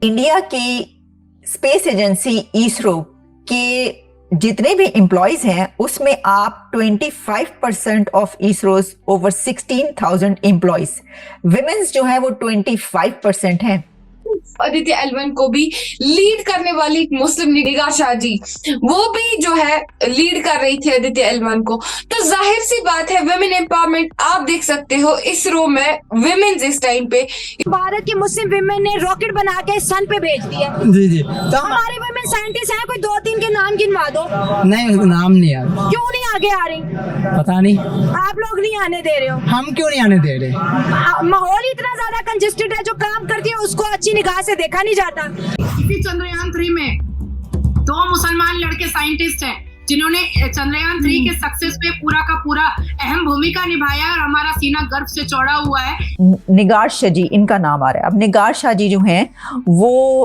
India की space agency ISRO के जितने भी एम्प्लॉयज हैं उसमें आप 25% of ISRO's over 16,000 employees women's जो है वो 25% हैं। आदित्य L1 को भी लीड करने वाली मुस्लिम निगार शाह जी, वो भी जो है लीड कर रही थी आदित्य L1 को। तो जाहिर सी बात है वुमेन एम्पावरमेंट आप देख सकते हो इसरो में विमेन्स इस टाइम पे। भारत की मुस्लिम विमेन ने रॉकेट बना के सन पे भेज दिया। जी जी। तो हमारे विमेन साइंटिस्ट हैं, कोई 2-3 के नाम गिनवा दो। नहीं, नाम नहीं यार। क्यों नहीं आगे आ रही? पता नहीं, आप लोग नहीं आने दे रहे हो। हम क्यों नहीं आने दे रहे? माहौल इतना ज्यादा कंजेस्टेड है, जो काम करती है उसको अच्छी निगाह से देखा नहीं जाता। इसी चंद्रयान 3 में 2 मुसलमान लड़के साइंटिस्ट हैं जिन्होंने चंद्रयान 3 के सक्सेस पे पूरा का पूरा अहम भूमिका निभाया और हमारा सीना गर्व से चौड़ा हुआ है। निगार शाह जी इनका नाम आ रहा है। अब निगार शाह जी जो हैं वो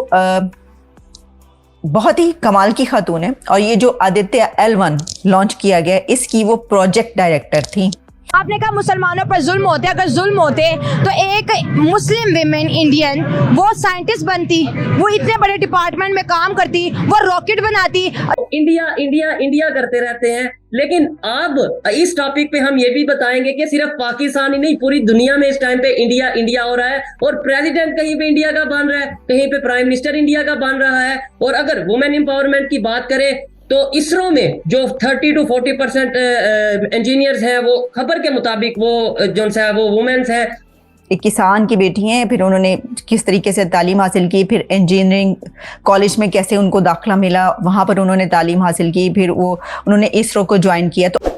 बहुत ही कमाल की खातून है और ये जो आदित्य L1 लॉन्च किया गया इसकी वो प्रोजेक्ट डायरेक्टर थी। आपने कहा मुसलमानों पर जुल्म होते, अगर जुल्म होते तो एक मुस्लिम विमेन इंडियन वो साइंटिस्ट बनती, वो इतने बड़े डिपार्टमेंट में काम करती, वो रॉकेट बनाती। इंडिया इंडिया इंडिया करते रहते हैं, लेकिन अब इस टॉपिक पे हम ये भी बताएंगे कि सिर्फ पाकिस्तान ही नहीं पूरी दुनिया में इस टाइम पे इंडिया इंडिया हो रहा है और प्रेसिडेंट कहीं पे इंडिया का बन रहा है, कहीं पे प्राइम मिनिस्टर इंडिया का बन रहा है। और अगर वुमेन एम्पावरमेंट की बात करें तो इसरो में जो 30 to 40% इंजीनियर्स हैं वो खबर के मुताबिक वो जो है वो वुमेन्स हैं। एक किसान की बेटी हैं, फिर उन्होंने किस तरीके से तालीम हासिल की, फिर इंजीनियरिंग कॉलेज में कैसे उनको दाखिला मिला, वहाँ पर उन्होंने तालीम हासिल की, फिर वो उन्होंने इसरो को ज्वाइन किया। तो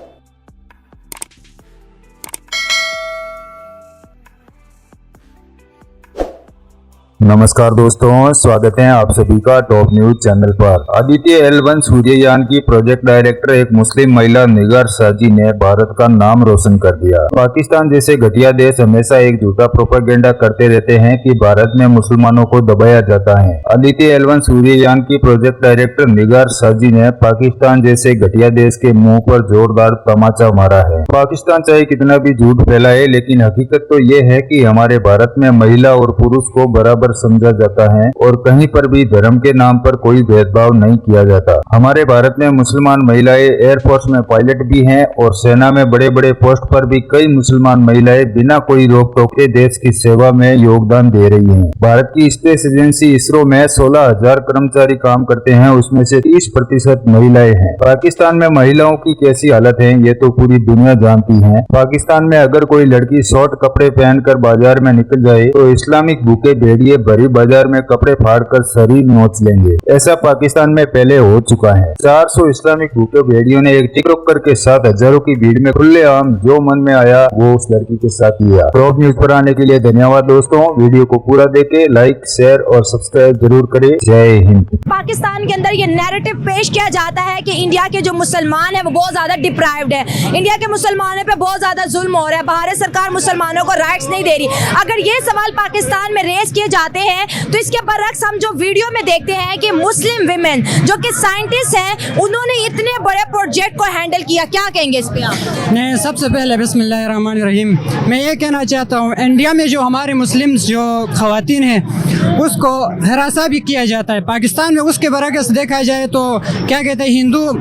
नमस्कार दोस्तों, स्वागत है आप सभी का टॉप न्यूज चैनल पर। आदित्य L1 सूर्ययान की प्रोजेक्ट डायरेक्टर एक मुस्लिम महिला निगार शाह जी ने भारत का नाम रोशन कर दिया। पाकिस्तान जैसे घटिया देश हमेशा एक झूठा प्रोपेगेंडा करते रहते हैं कि भारत में मुसलमानों को दबाया जाता है। आदित्य L1 सूर्ययान की प्रोजेक्ट डायरेक्टर निगार शाह जी ने पाकिस्तान जैसे घटिया देश के मुंह पर जोरदार तमाचा मारा है। पाकिस्तान चाहे कितना भी झूठ फैलाए, लेकिन हकीकत तो ये है कि हमारे भारत में महिला और पुरुष को बराबर समझा जाता है और कहीं पर भी धर्म के नाम पर कोई भेदभाव नहीं किया जाता। हमारे भारत में मुसलमान महिलाएं एयरफोर्स में पायलट भी हैं और सेना में बड़े बड़े पोस्ट पर भी कई मुसलमान महिलाएं बिना कोई रोक टोक के देश की सेवा में योगदान दे रही हैं। भारत की स्पेस एजेंसी इसरो में 16,000 कर्मचारी काम करते हैं, उसमें से 30% महिलाएं हैं। पाकिस्तान में महिलाओं की कैसी हालत है ये तो पूरी दुनिया जानती है। पाकिस्तान में अगर कोई लड़की शॉर्ट कपड़े पहनकर बाजार में निकल जाए तो इस्लामिक भूखे भेड़िए भरी बाजार में कपड़े फाड़कर शरीर नोच लेंगे। ऐसा पाकिस्तान में पहले हो चुका है। 400 इस्लामिक भूखे भेड़ियों ने एक टिकटॉकर के साथ हजारों की भीड़ में खुलेआम जो मन में आया वो उस लड़की के साथ किया। टॉप न्यूज पर आने के लिए धन्यवाद दोस्तों। वीडियो को पूरा देखें, लाइक शेयर और सब्सक्राइब जरूर करें। जय हिंद। पाकिस्तान के अंदर ये नैरेटिव पेश किया जाता है कि इंडिया के जो मुसलमान है वो बहुत ज्यादा डिप्राइव्ड है, इंडिया के मुसलमानों पे बहुत ज्यादा जुल्म हो रहा है, भारत सरकार मुसलमानों को राइट्स नहीं दे रही। अगर ये सवाल पाकिस्तान में रेज किए जाते हैं तो इसके बरअक्स हम जो वीडियो में देखते हैं कि मुस्लिम विमेन जो कि साइंटिस्ट हैं उन्होंने इतने बड़े प्रोजेक्ट को हैंडल किया, क्या कहेंगे इस पे आप? नहीं, सबसे पहले बिस्मिल्लाहिर्रहमानिर्रहीम मैं ये कहना चाहता हूँ, इंडिया में जो हमारे मुस्लिम जो खवातीन हैं उसको हरासा भी किया जाता है। पाकिस्तान में उसके बरअक्स देखा जाए तो क्या कहते हैं, हिंदू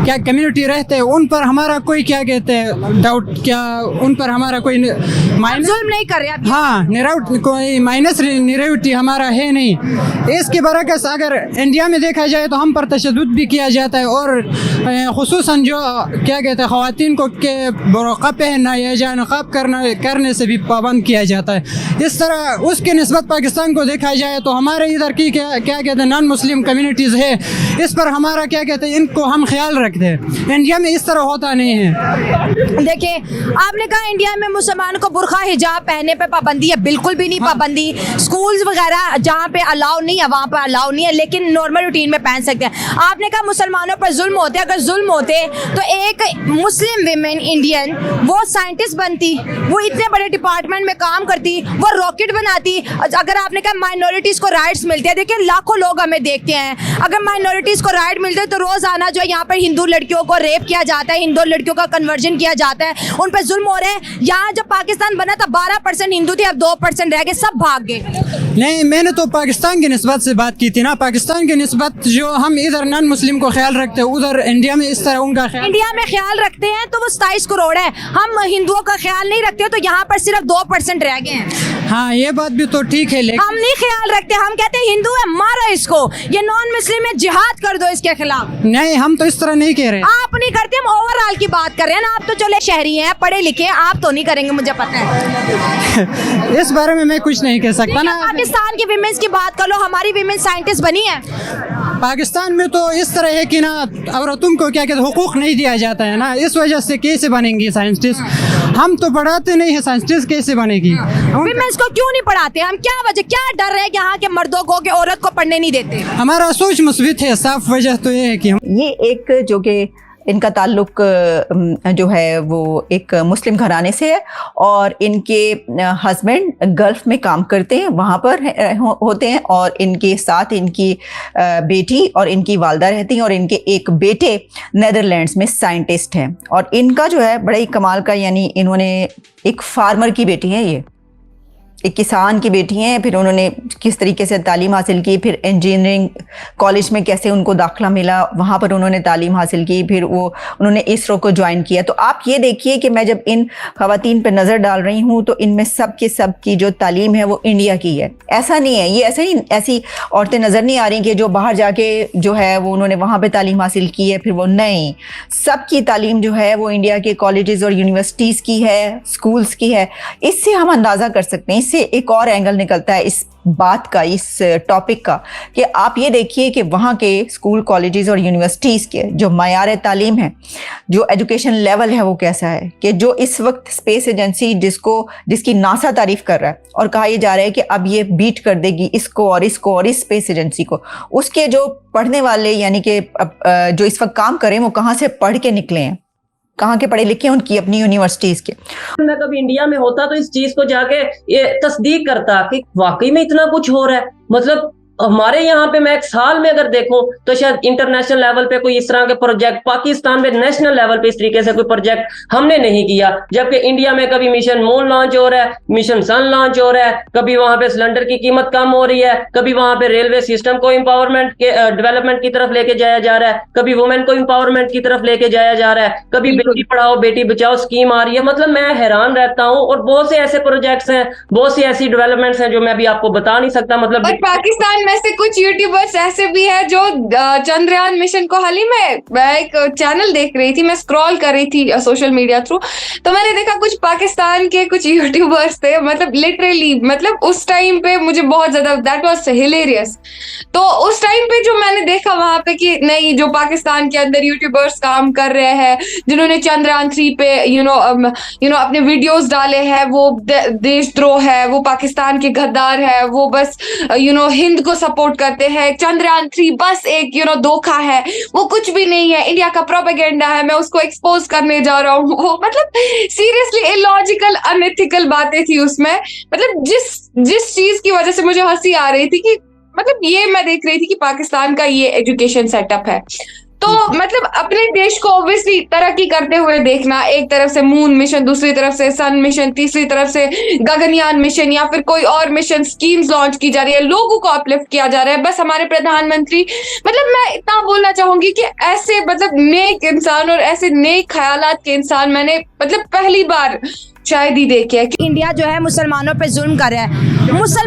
क्या कम्युनिटी रहते हैं उन पर हमारा कोई क्या कहते हैं डाउट, क्या उन पर हमारा कोई जुल्म नहीं कर रहे आप? हाँ, निराउट कोई माइनस निराउटी हमारा है नहीं। इसके बरअक्स अगर इंडिया में देखा जाए तो हम पर तशद्दुद भी किया जाता है और खुसूसन जो क्या कहते हैं खवातीन को के बुर्का पहनना या जानक़ाब करने से भी पाबंद किया जाता है। इस तरह उसके निस्बत पाकिस्तान को देखा जाए तो हमारे इधर की क्या कहते हैं नॉन मुस्लिम कम्युनिटीज़ है, इस पर हमारा क्या कहते हैं इनको हम ख्याल रखते हैं। इंडिया में इस तरह होता नहीं है। देखिए, आपने कहा इंडिया में मुसलमान को बुर्का हिजाब पहनने पे पाबंदी है, बिल्कुल भी नहीं पाबंदी। स्कूल्स वगैरह जहाँ पे अलाउ नहीं है वहाँ पर अलाउ नहीं है, लेकिन नॉर्मल रूटीन में पहन सकते हैं। आपने कहा मुसलमानों पर जुल्म होते, अगर जुल्म होते तो एक मुस्लिम विमेन इंडियन वो साइंटिस्ट बनती, वो इतने बड़े डिपार्टमेंट में काम करती, वो रॉकेट बनाती। अगर आपने कहा माइनॉरिटीज़ को राइट्स मिलते हैं, देखिए लाखों लोग हमें देखते हैं, अगर माइनॉरिटीज़ को राइट मिलते तो रोज़ाना जो यहाँ पर हिंदू हिंदू लड़कियों को रेप किया जाता है, हिंदू लड़कियों का कन्वर्जन किया जाता है, उन पर जुल्म हो रहे हैं। यहाँ जब पाकिस्तान बना था 12% हिंदू थे, अब 2% रह गए, सब भाग गए। नहीं, मैंने तो पाकिस्तान की निस्बत से बात की थी ना। पाकिस्तान की निस्बत जो हम इधर नॉन मुस्लिम को ख्याल रखते हैं, उधर इंडिया में इस तरह उनका ख्याल। इंडिया में ख्याल रखते हैं तो वो 27 करोड़ है, हम हिंदुओं का ख्याल नहीं रखते तो यहाँ पर सिर्फ 2% रह गए हैं। हाँ, ये बात भी तो ठीक है, लेकिन हम नहीं ख्याल रखते, हम कहते हैं हिंदू है मारो इसको, ये नॉन मुस्लिम है जिहाद कर दो इसके खिलाफ। नहीं, हम तो इस तरह नहीं कह रहे। आप नहीं करते, हम ओवरऑल की बात कर रहे हैं ना। आप तो चले शहरी हैं, पढ़े लिखे, आप तो नहीं करेंगे, मुझे पता है। इस बारे में मैं कुछ नहीं कह सकता ना। पाकिस्तान की विमेंस की बात कर लो, हमारी विमेन साइंटिस्ट बनी है। पाकिस्तान में तो इस तरह है कि ना, औरतों को क्या कहते हैं, हुकूक नहीं दिया जाता है ना, इस वजह से कैसे बनेंगी साइंटिस्ट? हम तो पढ़ाते नहीं है, साइंटिस्ट कैसे बनेगी? विमेंस को क्यों नहीं पढ़ाते हम? क्या वजह, क्या डर है कि यहाँ के मर्दों को कि औरत को पढ़ने नहीं देते? हमारा सोच मुस्बित है, साफ वजह तो ये है कि हम ये एक जो कि इनका ताल्लुक जो है वो एक मुस्लिम घराने से है और इनके हस्बैंड गल्फ में काम करते हैं, वहाँ पर होते हैं और इनके साथ इनकी बेटी और इनकी वालदा रहती हैं और इनके एक बेटे नेदरलैंड्स में साइंटिस्ट हैं। और इनका जो है बड़ा ही कमाल का, यानी इन्होंने एक फार्मर की बेटी है, ये एक किसान की बेटी हैं, फिर उन्होंने किस तरीके से तालीम हासिल की, फिर इंजीनियरिंग कॉलेज में कैसे उनको दाखिला मिला, वहाँ पर उन्होंने तालीम हासिल की, फिर वो उन्होंने इसरो को ज्वाइन किया। तो आप ये देखिए कि मैं जब इन ख़वातीन पर नज़र डाल रही हूँ तो इनमें सब की जो तालीम है वो इंडिया की है। ऐसा नहीं है, ये ऐसी औरतें नज़र नहीं आ रही कि जो बाहर जाके जो है वो उन्होंने वहाँ पर तालीम हासिल की है, फिर वो नहीं, सबकी तालीम जो है वो इंडिया के कॉलेजेस और यूनिवर्सिटीज़ की है, स्कूल्स की है। इससे हम अंदाज़ा कर सकते हैं, से एक और एंगल निकलता है इस बात का, इस टॉपिक का, कि आप ये देखिए कि वहाँ के स्कूल, कॉलेजेस और यूनिवर्सिटीज़ के जो मयार तालीम है, जो एजुकेशन लेवल है वो कैसा है, कि जो इस वक्त स्पेस एजेंसी जिसकी नासा तारीफ कर रहा है और कहा यह जा रहा है कि अब ये बीट कर देगी इसको और इसको और इस स्पेस एजेंसी को, उसके जो पढ़ने वाले यानी कि जो इस वक्त काम करें वो कहाँ से पढ़ के निकले हैं, कहाँ के पढ़े लिखे हैं, उनकी अपनी यूनिवर्सिटीज के। मैं कभी इंडिया में होता तो इस चीज को जाके ये तस्दीक करता कि वाकई में इतना कुछ हो रहा है। मतलब हमारे यहाँ पे मैं एक साल में अगर देखूं तो शायद इंटरनेशनल लेवल पे कोई इस तरह के प्रोजेक्ट, पाकिस्तान में नेशनल लेवल पे इस तरीके से कोई प्रोजेक्ट हमने नहीं किया, जबकि इंडिया में कभी मिशन मून लॉन्च हो रहा है, मिशन सन लॉन्च हो रहा है, कभी वहां पे सिलेंडर की कीमत कम हो रही है, कभी वहां पे रेलवे सिस्टम को एम्पावरमेंट के डेवलपमेंट की तरफ लेके जाया जा रहा है, कभी वुमेन को एम्पावरमेंट की तरफ लेके जाया जा रहा है, कभी बेटी पढ़ाओ बेटी बचाओ स्कीम आ रही है। मतलब मैं हैरान रहता हूँ और बहुत से ऐसे प्रोजेक्ट्स हैं, बहुत सी ऐसी डेवलपमेंट्स हैं जो मैं अभी आपको बता नहीं सकता। मतलब पाकिस्तान में से कुछ यूट्यूबर्स ऐसे भी है जो चंद्रयान मिशन को, हाल ही में मैं एक चैनल देख रही थी, मैं स्क्रॉल कर रही थी सोशल मीडिया थ्रू, तो मैंने देखा कुछ पाकिस्तान के कुछ यूट्यूबर्स थे, मतलब लिटरली, मतलब उस टाइम पे मुझे बहुत ज्यादा दैट वाज हिलेरियस। तो उस टाइम पे जो मैंने देखा वहां पे कि नहीं, जो पाकिस्तान के अंदर यूट्यूबर्स काम कर रहे हैं, जिन्होंने चंद्रयान 3 पे यू नो अपने वीडियोस डाले हैं, वो देशद्रोह है, वो पाकिस्तान के गद्दार है, वो बस हिंद को सपोर्ट करते हैं, चंद्रयान 3 बस एक धोखा है, वो कुछ भी नहीं है, इंडिया का प्रोपेगेंडा है, मैं उसको एक्सपोज करने जा रहा हूँ। वो मतलब सीरियसली इलॉजिकल, अनएथिकल बातें थी उसमें। मतलब जिस चीज की वजह से मुझे हंसी आ रही थी कि मतलब ये मैं देख रही थी कि पाकिस्तान का ये एजुकेशन सेटअप है। तो मतलब अपने देश को ऑब्वियसली तरक्की करते हुए देखना, एक तरफ से मून मिशन, दूसरी तरफ से सन मिशन, तीसरी तरफ से गगनयान मिशन या फिर कोई और मिशन स्कीम्स लॉन्च की जा रही है, लोगों को अपलिफ्ट किया जा रहा है। बस हमारे प्रधानमंत्री, मतलब मैं इतना बोलना चाहूंगी कि ऐसे मतलब नेक इंसान और ऐसे नेक ख्यालात के इंसान मैंने मतलब पहली बार शायद ही देखे। इंडिया जो है मुसलमानों पे जुल्म कर रहा है।